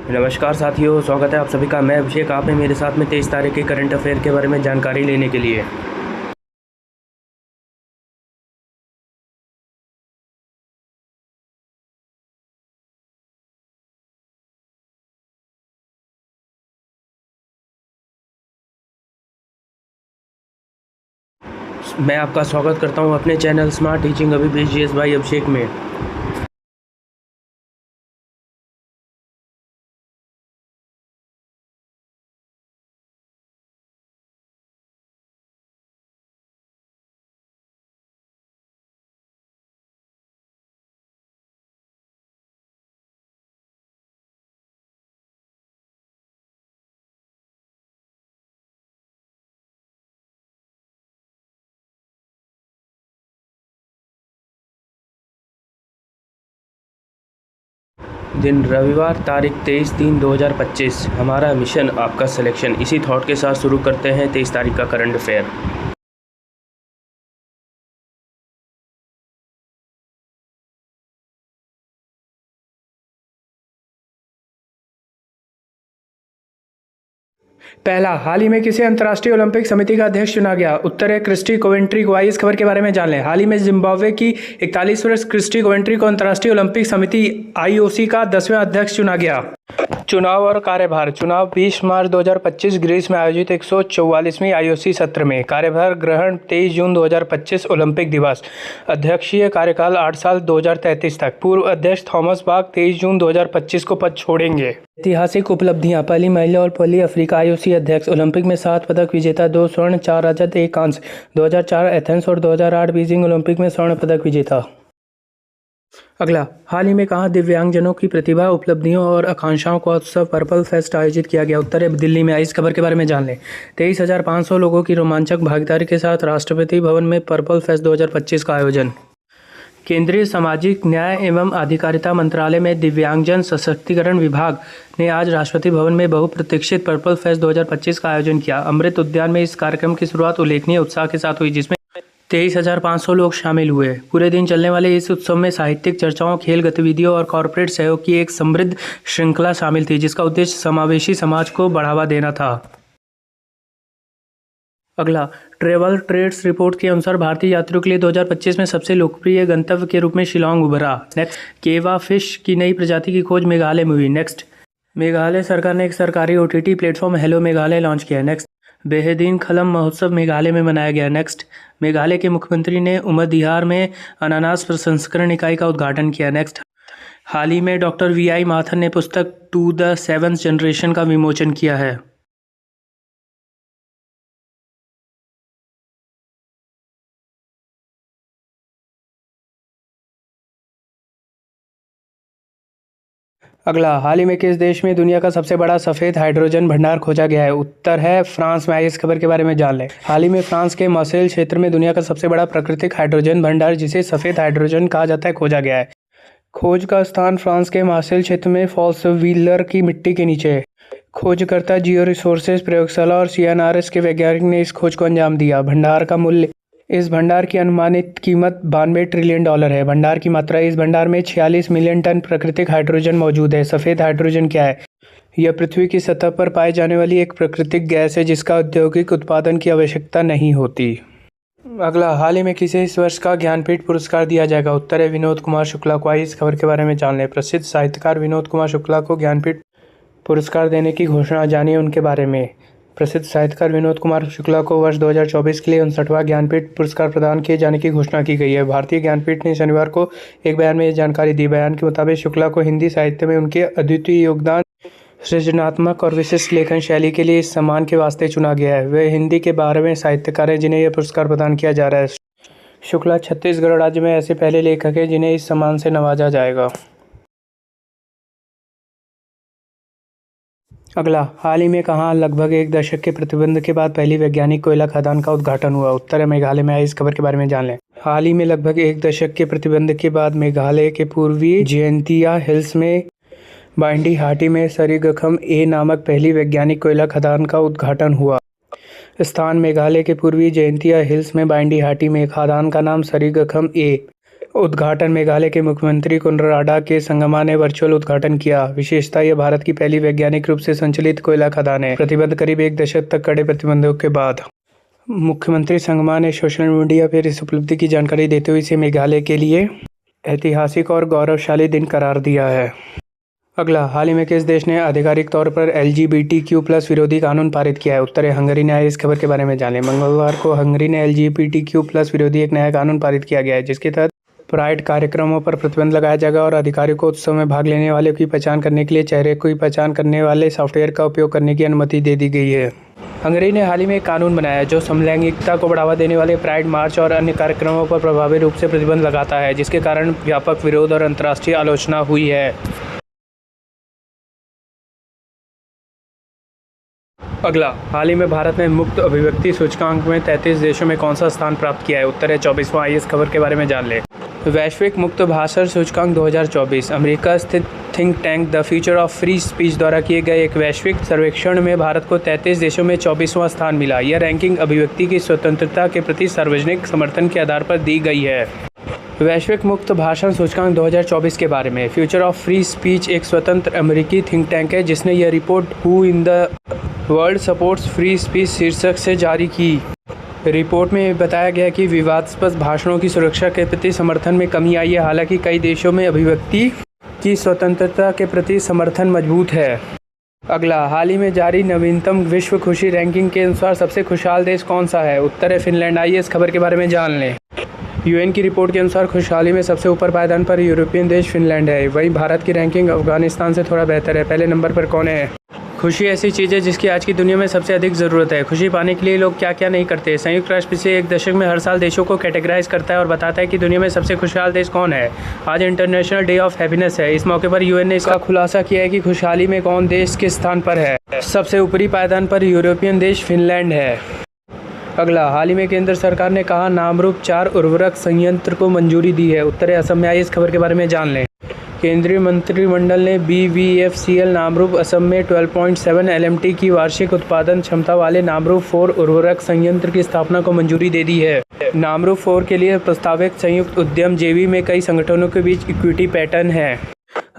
नमस्कार साथियों, स्वागत है आप सभी का। मैं अभिषेक, आप हैं मेरे साथ में 23 तारीख के करंट अफेयर के बारे में जानकारी लेने के लिए। मैं आपका स्वागत करता हूं अपने चैनल स्मार्ट टीचिंग अभिषेक भाई अभिषेक में। दिन रविवार, तारीख 23/3/2025। हमारा मिशन आपका सिलेक्शन। इसी थॉट के साथ शुरू करते हैं 23 तारीख का करंट अफेयर। पहला, हाल ही में किसे अंतर्राष्ट्रीय ओलंपिक समिति का अध्यक्ष चुना गया? उत्तर है क्रिस्टी कोवेंट्री को। आइए इस खबर के बारे में जान लें। हाल ही में जिम्बाब्वे की 41 वर्ष क्रिस्टी कोवेंट्री को अंतर्राष्ट्रीय ओलंपिक समिति IOC का 10वां अध्यक्ष चुना गया। चुनाव और कार्यभार। चुनाव 20 मार्च 2025 ग्रीस में आयोजित 144वीं IOC सत्र में। कार्यभार ग्रहण 23 जून 2025 ओलंपिक दिवस। अध्यक्षीय कार्यकाल 8 साल 2033 तक। पूर्व अध्यक्ष थॉमस बाक 23 जून 2025 को पद छोड़ेंगे। ऐतिहासिक उपलब्धियां। पहली महिला और पहली अफ्रीका IOC अध्यक्ष। ओलंपिक में 7 पदक विजेता, 2 स्वर्ण, 4 रजत, 1 कांस्य। 2004 एथेंस और 2008 बीजिंग ओलंपिक में स्वर्ण पदक विजेता। अगला, हाल ही में कहाँ दिव्यांगजनों की प्रतिभा, उपलब्धियों और आकांक्षाओं का उत्सव पर्पल फेस्ट आयोजित किया गया? उत्तर है दिल्ली में। इस खबर के बारे में जान लें। 23,500 लोगों की रोमांचक भागीदारी के साथ राष्ट्रपति भवन में पर्पल फेस्ट 2025 का आयोजन। केंद्रीय सामाजिक न्याय एवं अधिकारिता मंत्रालय में दिव्यांगजन सशक्तिकरण विभाग ने आज राष्ट्रपति भवन में बहुप्रतीक्षित पर्पल फेस्ट 2025 का आयोजन किया। अमृत उद्यान में इस कार्यक्रम की शुरुआत उल्लेखनीय उत्साह के साथ हुई, जिसमें 23,500 लोग शामिल हुए। पूरे दिन चलने वाले इस उत्सव में साहित्यिक चर्चाओं, खेल गतिविधियों और कॉर्पोरेट सहयोग की एक समृद्ध श्रृंखला शामिल थी, जिसका उद्देश्य समावेशी समाज को बढ़ावा देना था। अगला, ट्रैवल ट्रेड्स रिपोर्ट के अनुसार भारतीय यात्रियों के लिए 2025 में सबसे लोकप्रिय गंतव्य के रूप में शिलांग उभरा। नेक्स्ट, केवा फिश की नई प्रजाति की खोज मेघालय में हुई। नेक्स्ट, मेघालय सरकार ने एक सरकारी OTT platform hello Meghalaya launch किया। नेक्स्ट, बेहदीन खलम महोत्सव मेघालय में मनाया गया। नेक्स्ट, मेघालय के मुख्यमंत्री ने उमरदिहार में अनानास प्रसंस्करण इकाई का उद्घाटन किया। नेक्स्ट, हाल ही में डॉक्टर VI माथर ने पुस्तक टू द सेवंथ जनरेशन का विमोचन किया है। अगला, हाल ही में किस देश में दुनिया का सबसे बड़ा सफ़ेद हाइड्रोजन भंडार खोजा गया है? उत्तर है फ्रांस में। आइए इस खबर के बारे में जान लें। हाल ही में फ्रांस के मार्सेल क्षेत्र में दुनिया का सबसे बड़ा प्राकृतिक हाइड्रोजन भंडार, जिसे सफ़ेद हाइड्रोजन कहा जाता है, खोजा गया है। खोज का स्थान फ्रांस के मार्सेल क्षेत्र में फॉल्सविलर की मिट्टी के नीचे है। खोजकर्ता, जियो रिसोर्सेज प्रयोगशाला और CNRS के वैज्ञानिक ने इस खोज को अंजाम दिया। भंडार का मूल्य। इस भंडार की अनुमानित कीमत $92 ट्रिलियन है। भंडार की मात्रा। इस भंडार में 46 मिलियन टन प्राकृतिक हाइड्रोजन मौजूद है। सफ़ेद हाइड्रोजन क्या है? यह पृथ्वी की सतह पर पाई जाने वाली एक प्राकृतिक गैस है, जिसका औद्योगिक उत्पादन की आवश्यकता नहीं होती। अगला, हाल ही में किसे इस वर्ष का ज्ञानपीठ पुरस्कार दिया जाएगा? उत्तर है विनोद कुमार शुक्ला को। आइए इस खबर के बारे में जान लें। प्रसिद्ध साहित्यकार विनोद कुमार शुक्ला को ज्ञानपीठ पुरस्कार देने की घोषणा। जानिए उनके बारे में। प्रसिद्ध साहित्यकार विनोद कुमार शुक्ला को वर्ष 2024 के लिए 59वां ज्ञानपीठ पुरस्कार प्रदान किए जाने की घोषणा की गई है। भारतीय ज्ञानपीठ ने शनिवार को एक बयान में यह जानकारी दी। बयान के मुताबिक शुक्ला को हिंदी साहित्य में उनके अद्वितीय योगदान, सृजनात्मक और विशिष्ट लेखन शैली के लिए इस सम्मान के वास्ते चुना गया है। वे हिंदी के 12वें साहित्यकार हैं जिन्हें यह पुरस्कार प्रदान किया जा रहा है। शुक्ला छत्तीसगढ़ राज्य में ऐसे पहले लेखक हैं जिन्हें इस सम्मान से नवाजा जाएगा। अगला, हाल ही में कहाँ लगभग 1 दशक के प्रतिबंध के बाद पहली वैज्ञानिक कोयला खदान का उद्घाटन हुआ? उत्तर है मेघालय में। इस खबर के बारे में जान लें। हाल ही में लगभग 1 दशक के प्रतिबंध के बाद मेघालय के पूर्वी जयंतिया हिल्स में बाइंडी हाटी में सरिगखम A नामक पहली वैज्ञानिक कोयला खदान का उद्घाटन हुआ। स्थान मेघालय के पूर्वी जयंतिया हिल्स में बाइंडी हाटी में खदान का नाम सरिगखम A उद्घाटन मेघालय के मुख्यमंत्री कोनराडा के संगमा ने वर्चुअल उद्घाटन किया। विशेषता यह भारत की पहली वैज्ञानिक रूप से संचालित कोयला खदान है। प्रतिबंध करीब एक दशक तक कड़े प्रतिबंधों के बाद। मुख्यमंत्री संगमा ने सोशल मीडिया पर इस उपलब्धि की जानकारी देते हुए इसे मेघालय के लिए ऐतिहासिक और गौरवशाली दिन करार दिया है। अगला, हाल ही में किस देश ने आधिकारिक तौर पर LGBTQ+ विरोधी कानून पारित किया है? उत्तर है हंगरी ने। इस खबर के बारे में जानें। मंगलवार को हंगरी ने LGBTQ+ विरोधी एक नया कानून पारित किया गया है, जिसके तहत प्राइड कार्यक्रमों पर प्रतिबंध लगाया जाएगा और अधिकारियों को उत्सव में भाग लेने वालों की पहचान करने के लिए चेहरे की पहचान करने वाले सॉफ्टवेयर का उपयोग करने की अनुमति दे दी गई है। हंगरी ने हाल ही में एक कानून बनाया जो समलैंगिकता को बढ़ावा देने वाले प्राइड मार्च और अन्य कार्यक्रमों पर प्रभावी रूप से प्रतिबंध लगाता है, जिसके कारण व्यापक विरोध और अंतर्राष्ट्रीय आलोचना हुई है। अगला, हाल ही में भारत ने मुक्त अभिव्यक्ति सूचकांक में 33 देशों में कौन सा स्थान प्राप्त किया है? उत्तर है 24वां। आइए इस खबर के बारे में जान लें। वैश्विक मुक्त भाषण सूचकांक 2024 अमेरिका स्थित think tank the future of free speech द्वारा किए गए एक वैश्विक सर्वेक्षण में भारत को 33 देशों में 24वां स्थान मिला। यह रैंकिंग अभिव्यक्ति की स्वतंत्रता के प्रति सार्वजनिक समर्थन के आधार पर दी गई है। वैश्विक मुक्त भाषण सूचकांक 2024 के बारे में। फ्यूचर ऑफ फ्री स्पीच एक स्वतंत्र अमेरिकी थिंक टैंक है जिसने यह report who in the world supports free speech शीर्षक से जारी की। रिपोर्ट में बताया गया कि विवादास्पद भाषणों की सुरक्षा के प्रति समर्थन में कमी आई है, हालांकि कई देशों में अभिव्यक्ति की स्वतंत्रता के प्रति समर्थन मजबूत है। अगला, हाल ही में जारी नवीनतम विश्व खुशी रैंकिंग के अनुसार सबसे खुशहाल देश कौन सा है? उत्तर है फिनलैंड। आइए इस खबर के बारे में जान लें। UN की रिपोर्ट के अनुसार खुशहाली में सबसे ऊपर पायदान पर यूरोपियन देश फिनलैंड है। वहीं भारत की रैंकिंग अफगानिस्तान से थोड़ा बेहतर है। पहले नंबर पर कौन है? खुशी ऐसी चीज़ है जिसकी आज की दुनिया में सबसे अधिक ज़रूरत है। खुशी पाने के लिए लोग क्या क्या नहीं करते। संयुक्त राष्ट्र पिछले एक दशक में हर साल देशों को कैटेगराइज करता है और बताता है कि दुनिया में सबसे खुशहाल देश कौन है। आज इंटरनेशनल डे ऑफ हैप्पीनेस है। इस मौके पर UN ने इसका खुलासा किया है कि खुशहाली में कौन देश किस स्थान पर है। सबसे ऊपरी पायदान पर यूरोपियन देश फिनलैंड है। अगला, हाल ही में केंद्र सरकार ने कहा नामरूप 4 उर्वरक संयंत्र को मंजूरी दी है। उत्तर है असम में। आइए इस खबर के बारे में जान लें। केंद्रीय मंत्रिमंडल ने BVFCL नामरूप असम में 12.7 LMT की वार्षिक उत्पादन क्षमता वाले नामरूप 4 उर्वरक संयंत्र की स्थापना को मंजूरी दे दी है। नामरूप 4 के लिए प्रस्तावित संयुक्त उद्यम JV में कई संगठनों के बीच इक्विटी पैटर्न है।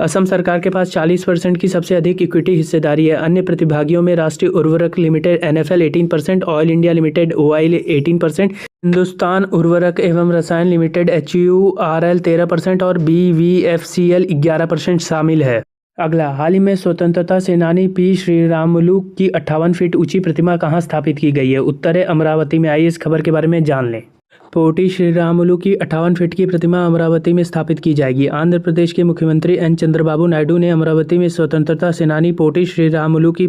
असम सरकार के पास 40% की सबसे अधिक इक्विटी हिस्सेदारी है। अन्य प्रतिभागियों में राष्ट्रीय उर्वरक limited NFL 18%, oil India limited OIL 18%, Hindustan उर्वरक एवं रसायन लिमिटेड HURL 13% और BVFCL 11% शामिल है। अगला, हाल ही में स्वतंत्रता सेनानी P श्रीरामुलु की 58 फीट ऊंची प्रतिमा कहाँ स्थापित की गई है? उत्तर है अमरावती में। आइए इस खबर के बारे में जान लें। पोटी श्रीरामुलु की 58 फीट की प्रतिमा अमरावती में स्थापित की जाएगी। आंध्र प्रदेश के मुख्यमंत्री N चंद्रबाबू नायडू ने अमरावती में स्वतंत्रता सेनानी पोटी श्रीरामुलु की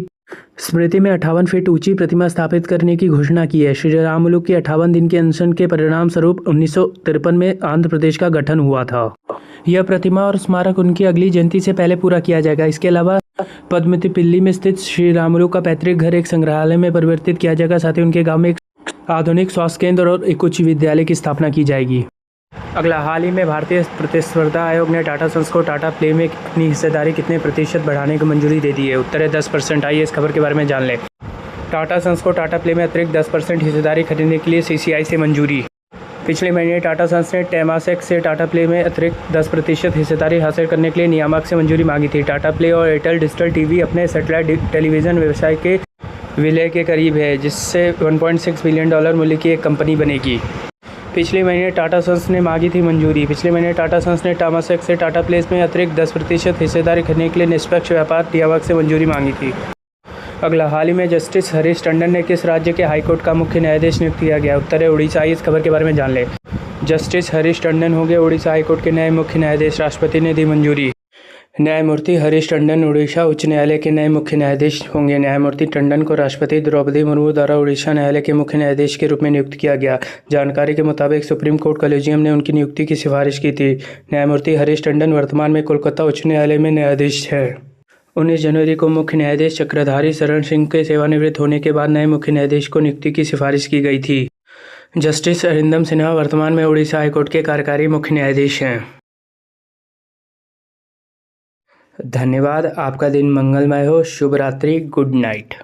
स्मृति में 58 फीट ऊंची प्रतिमा स्थापित करने की घोषणा की है। श्रीरामुलु की 58 दिन के अनशन के परिणाम स्वरूप 1953 में आंध्र प्रदेश का गठन हुआ था। यह प्रतिमा और स्मारक उनकी अगली जयंती से पहले पूरा किया जाएगा। इसके अलावा पद्मतीपिल्ली में स्थित श्रीरामुलु का पैतृक घर एक संग्रहालय में परिवर्तित किया जाएगा। साथ ही उनके गाँव में आधुनिक स्वास्थ्य केंद्र और एक उच्च विद्यालय की स्थापना की जाएगी। अगला, हाल ही में भारतीय प्रतिस्पर्धा आयोग ने टाटा सन्स को टाटा प्ले में अपनी हिस्सेदारी कितने प्रतिशत बढ़ाने की मंजूरी दे दी है? उत्तर है 10%। आइए इस खबर के बारे में जान लें। टाटा सन्स को टाटा प्ले में अतिरिक्त 10% हिस्सेदारी खरीदने के लिए CCI से मंजूरी। पिछले महीने टाटा सन्स ने टेमासेक से टाटा प्ले में अतिरिक्त 10% हिस्सेदारी हासिल करने के लिए नियामक से मंजूरी मांगी थी। टाटा प्ले और एयरटेल डिजिटल TV अपने सैटेलाइट टेलीविज़न व्यवसाय के विलय के करीब है, जिससे $1.6 बिलियन मूल्य की एक कंपनी बनेगी। पिछले महीने टाटा सन्स ने मांगी थी मंजूरी। पिछले महीने टाटा सन्स ने टेमासेक से टाटा प्लेस में अतिरिक्त 10% हिस्सेदारी खरीदने के लिए निष्पक्ष व्यापार नियामक से मंजूरी मांगी थी। अगला, हाल ही में जस्टिस हरीश टंडन ने किस राज्य के हाईकोर्ट का मुख्य न्यायाधीश नियुक्त किया गया? उत्तर है उड़ीसा। इस खबर के बारे में जान लें। जस्टिस हरीश टंडन हो गए उड़ीसा हाईकोर्ट के नए मुख्य न्यायाधीश। राष्ट्रपति ने दी मंजूरी। न्यायमूर्ति हरीश टंडन उड़ीसा उच्च न्यायालय के नए मुख्य न्यायाधीश होंगे। न्यायमूर्ति टंडन को राष्ट्रपति द्रौपदी मुर्मू द्वारा उड़ीसा न्यायालय के मुख्य न्यायाधीश के रूप में नियुक्त किया गया। जानकारी के मुताबिक सुप्रीम कोर्ट कॉलेजियम ने उनकी नियुक्ति की सिफारिश की थी। न्यायमूर्ति हरीश टंडन वर्तमान में कोलकाता उच्च न्यायालय में न्यायाधीश है। 19 जनवरी को मुख्य न्यायाधीश चक्रधारी शरण सिंह के सेवानिवृत्त होने के बाद नए मुख्य न्यायाधीश को नियुक्ति की सिफारिश की गई थी। जस्टिस अरिंदम सिन्हा वर्तमान में उड़ीसा हाईकोर्ट के कार्यकारी मुख्य न्यायाधीश हैं। धन्यवाद। आपका दिन मंगलमय हो। शुभ रात्रि। Good night.